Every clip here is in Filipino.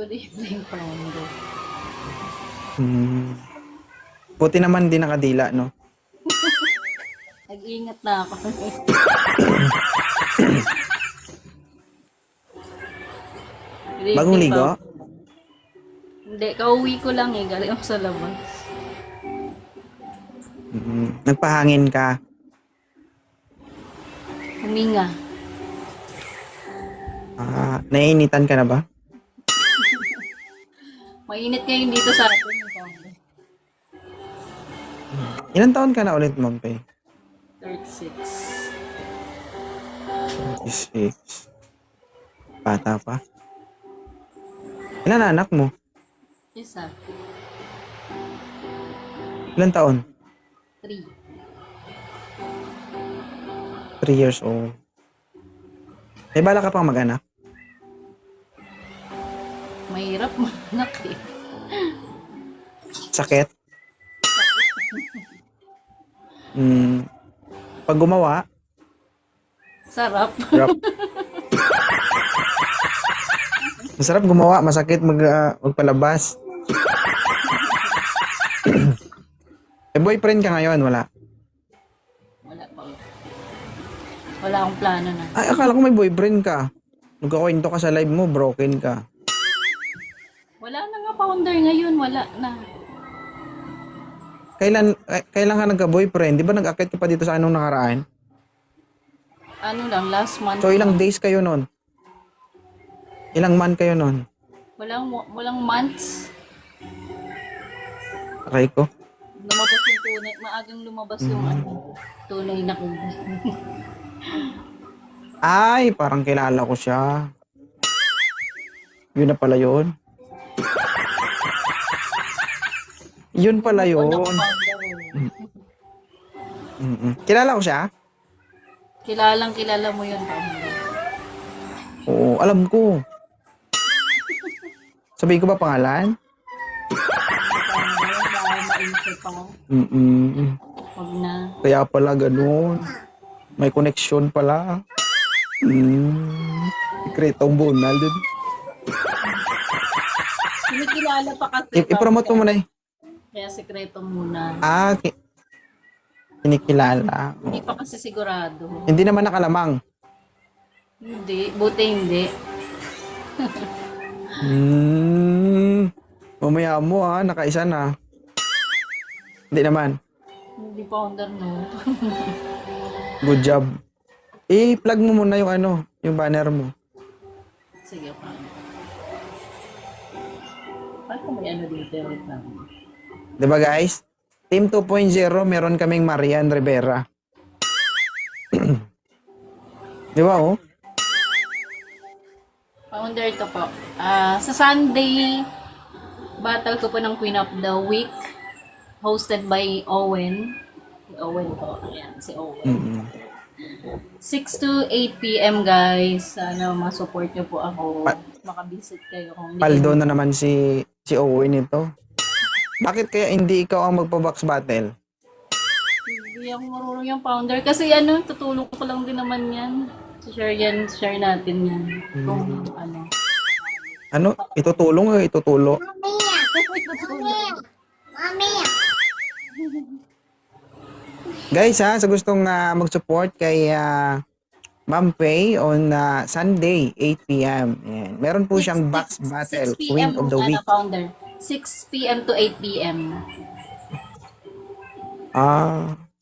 Good evening, Fernando. Buti naman di nakadila, no? Nag-iingat na ako. Good Bagong evening, ligo? Pao. Hindi, kauwi ko lang eh. Galing ako sa labas. Nagpahangin ka. Huminga. Naiinitan ka na ba? Mainit ngayon dito sa atin. Pao. Ilan taon ka na ulit, Mampay? 36. 26. Bata pa. Ilan anak mo? Isa. Ilan taon? 3. 3 years old. May bala ka pang mag-anak? Mahirap manak eh. Sakit? Pag gumawa, Sarap. sarap. Masarap gumawa, masakit magpalabas. Boyfriend ka ngayon, wala? Wala pa. Wala akong plano na. Ay, akala ko may boyfriend ka. Nagkakwento ka sa live mo, broken ka. Wala na nga, founder ngayon. Wala na. Kailan ka nagka-boyfriend? Di ba nag-akit ka pa dito sa anong nakaraan? Ano lang, last month. So, ilang days kayo nun? Ilang month kayo nun? Walang months. Aray ko. Lumabas yung tunay. Maagang lumabas yung tunay na kulay. Ay, parang kilala ko siya. Yun na pala yun. Yun pala yun. Kilala ko siya? Kilalang kilala mo yun, founder. Oo, alam ko. Sabihin ko ba pangalan? Dahil ma-info pa. Huwag na. Kaya pala ganun. May connection pala. Sikretong bunal din. Kinikilala pa kasi. I-promote mo muna eh. Kaya sekreto muna. Kinikilala. Hindi pa kasi sigurado. Hindi naman nakalamang. Hindi. Buti hindi. Mamaya mo nakaisa na. Hindi naman. Hindi founder, no? Good job. I-plug mo muna yung yung banner mo. Sige, founder. Bakit may dito? Wait lang. Diba guys? Team 2.0, meron kaming Marian Rivera. Di ba Founder ito po. Sa Sunday, battle ko po ng Queen of the Week. Hosted by Owen. Si Owen po. Ayan, si Owen. 6 to 8 p.m. guys. Sana ma-support nyo po ako. Makabisit kayo. Kung Paldo na naman si Owen ito. Bakit kaya hindi ikaw ang magpa-box battle? Hindi ako marunong yung founder. Kasi tutulong ko lang din naman yan. Share natin yan. Kung Itutulong o itutulo? Guys sa gustong mag-support kay Ma'am Pay on Sunday, 8 p.m. Ayan. Meron po siyang box battle, 6 Queen p.m. of the Week. Founder. 6 p.m. to 8 p.m.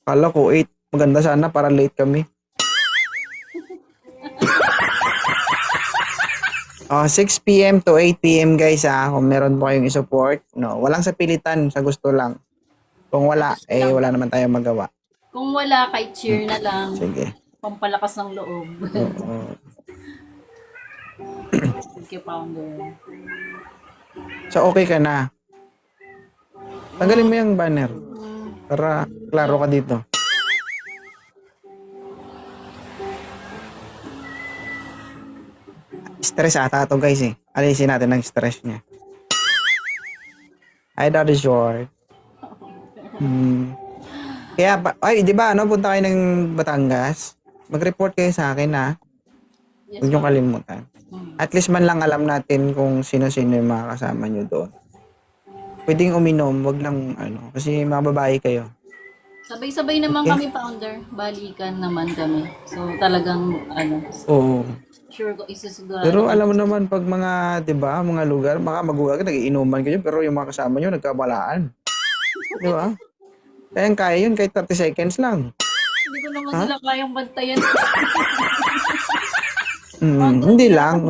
Kala ko 8. Maganda sana para late kami. 6 p.m. to 8 p.m. guys kung meron po kayong i-support. No, walang sa pilitan, sa gusto lang. Kung wala, wala naman tayong magawa. Kung wala, kay cheer na lang. Sige. Pampalakas ng loob. Oo. Sige, founder. So, okay ka na. Tanggalin mo yung banner. Para klaro ka dito. Stress ata ito guys Alisin natin ang stress niya. Hi, Daddy Short. Kaya, di ba, punta kayo ng Batangas? Mag-report kayo sa akin, Yes, Huwag niyong kalimutan. At least man lang alam natin kung sino-sino yung mga kasama nyo doon. Pwedeng uminom, wag lang kasi mga babae kayo. Sabay-sabay naman Okay. kami, founder. Balikan naman kami. So, talagang, Oo. sure ko, isusigurado. Pero alam mo naman pag mga, 'di ba, mga lugar, baka magugat nagiinuman kayo pero yung mga kasama nyo nagkabalaan. 'Di ba? Kaya yun kahit 30 seconds lang. Hindi ko naman Ha? sila kayang bantayan. Hindi lang,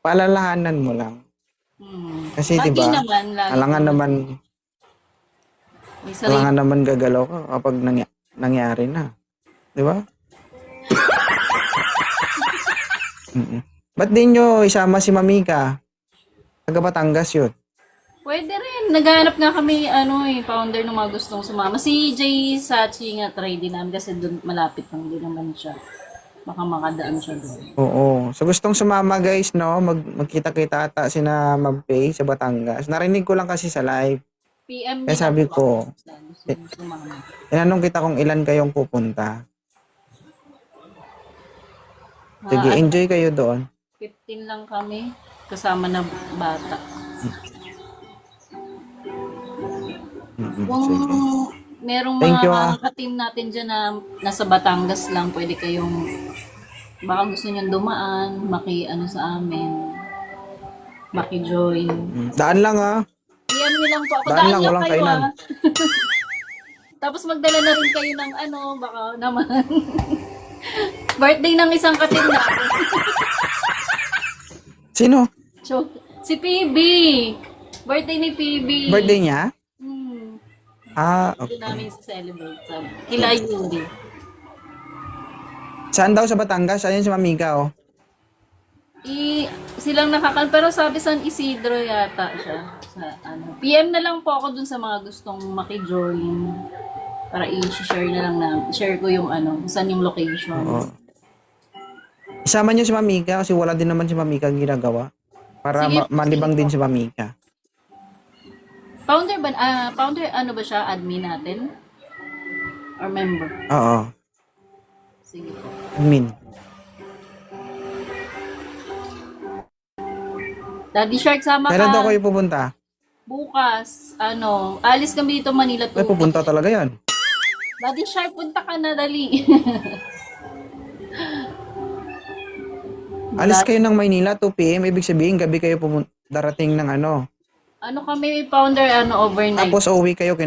palalahanan mo lang. Kasi 'di Lagi ba, naman, lagi alangan naman may sarili. alangan naman gagalaw ka kapag nangyari na. 'Di ba? Ba't di nyo isama si Mamika? Taga Batangas yun. Pwede rin. Naghahanap nga kami, founder ng mga gustong sumama. Si Jay Sachi nga, try din namin kasi doon malapit lang din naman siya. Baka makadaan siya doon. Oo. So gustong sumama guys, no? Magkita-kita ata sina Ma'am sa Batangas. Narinig ko lang kasi sa live. PM Kaya sabi ko, sumama. tinanong kita kung ilan kayong pupunta. Sige, enjoy kayo doon. 15 lang kami. Kasama na bata. Kung Sige. merong Thank you, mga ka-team natin dyan na nasa Batangas lang, pwede kayong baka gusto nyo dumaan, sa amin, maki-join. Daan lang PM nyo lang po ako. Daan lang, walang kayo kainan. Tapos magdala na rin kayo ng baka naman. Birthday ng isang ka-team natin. Sino? Si PB. Birthday ni PB. Birthday niya? Ito Okay. namin celebrate. Kila Yuri. Saan daw sa Batangas? Ayun si Mamika, Silang pero sabi San Isidro yata siya. PM na lang po ako dun sa mga gustong maki-join. Para i-share na lang share ko yung saan yung location. Oo. Isama niyo si Mamika kasi wala din naman si Mamika ang ginagawa. Para Sige, malibang sige din po. si Mamika. Founder ba siya? Admin natin? Or member? Oo. Sige po. Admin. Daddy Shark, sama Kailan daw ka. kayo pupunta? Bukas, alis kami dito Manila Ay, pupunta talaga yan. Daddy Shark, punta ka na, dali. Alis kayo ng Maynila, 2 p.m. Ibig sabihin, gabi kayo darating ng Kami, founder, overnight. Tapos uwi kayo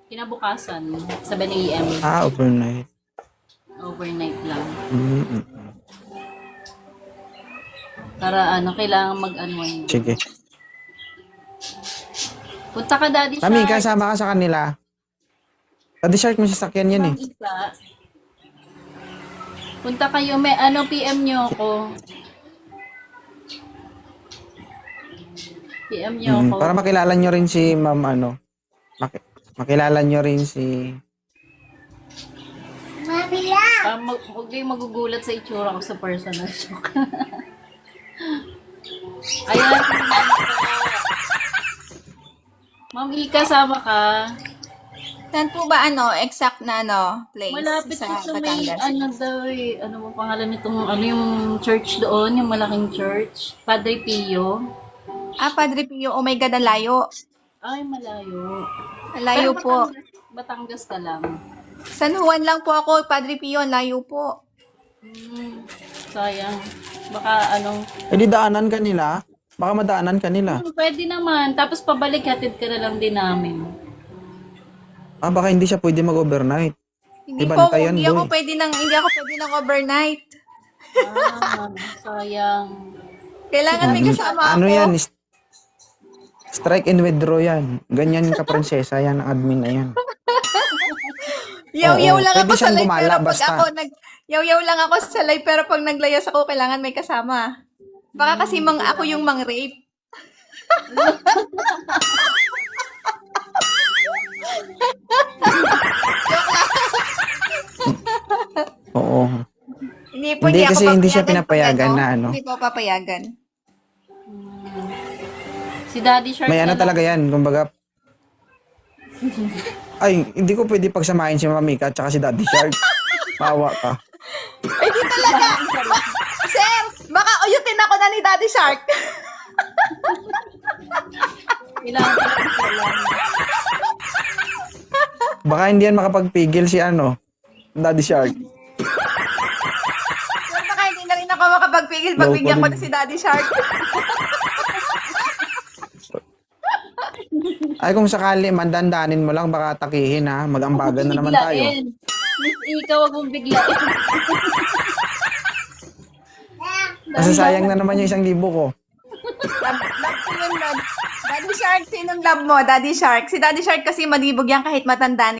Kinabukasan, 7 a.m. overnight. Overnight lang. Mm-mm. Para kailangan yun. Sige. Punta ka, Daddy Shark. Mami, kasama ka sa kanila. Daddy Shark, may sasakyan yan eh. Isa. Punta kayo, PM nyo ako. PM nyo ako. Para makilala nyo rin si Ma'am makilala nyo rin si Huwag kayong magugulat sa itsura ko sa personal joke. Ayan. Ma'am Ika, sama ka. Saan po ba exact na place Malapit sa sa may, Batangas? ano mo pangalan nitong, yung church doon, yung malaking church. Padre Pio. Padre Pio, oh my God, ang layo. Ay, malayo. Ang layo Pero po. Batangas ka lang. San Juan lang po ako, Padre Pio, ang layo po. Sayang. Baka di daanan ka nila. Baka madaanan ka nila. pwede naman. Tapos pabalik, hatid ka na lang din namin. Baka hindi siya pwede mag-overnight. Hindi Iba po, na tayo, hindi ako boy. pwede ng overnight. Sayang. Kailangan may kasama ako. Ano yan? Strike and withdraw yan. Ganyan ka prinsesa yan, ang admin na yan. Yaw-yaw Oo, lang pwede ako sa siyang live, gumala, pero pag basta. ako yaw-yaw lang ako sa live, pero pag naglayas ako, kailangan may kasama. Baka kasi ako yung mang-rape. Oo. Hindi po, Hindi, ako kasi hindi siya papayagan pinapayagan pag na Hindi po papayagan. Si Daddy Shark May na lang. talaga yan. Kumbaga, ay, hindi ko pwede pagsamahin si Mamika at saka si Daddy Shark. Pawa ka. Sir, Baka uyutin ako na ni Daddy Shark. Kailangan ko lang. Baka hindi yan makapagpigil si ano, Daddy Shark. Pero baka hindi na rin ako makapagpigil pag bigyan ko na si Daddy Shark. Ay, kung sakali, mandandanin mo lang, baka takihin ha. Mag-ambagan na naman tayo. Biglain. Miss Ika, wag mong biglain. Nasasayang na naman yung 1,000 ko. Love ko yun, Daddy Shark, sinong love mo? Daddy Shark. Si Daddy Shark kasi malibog yan kahit matanda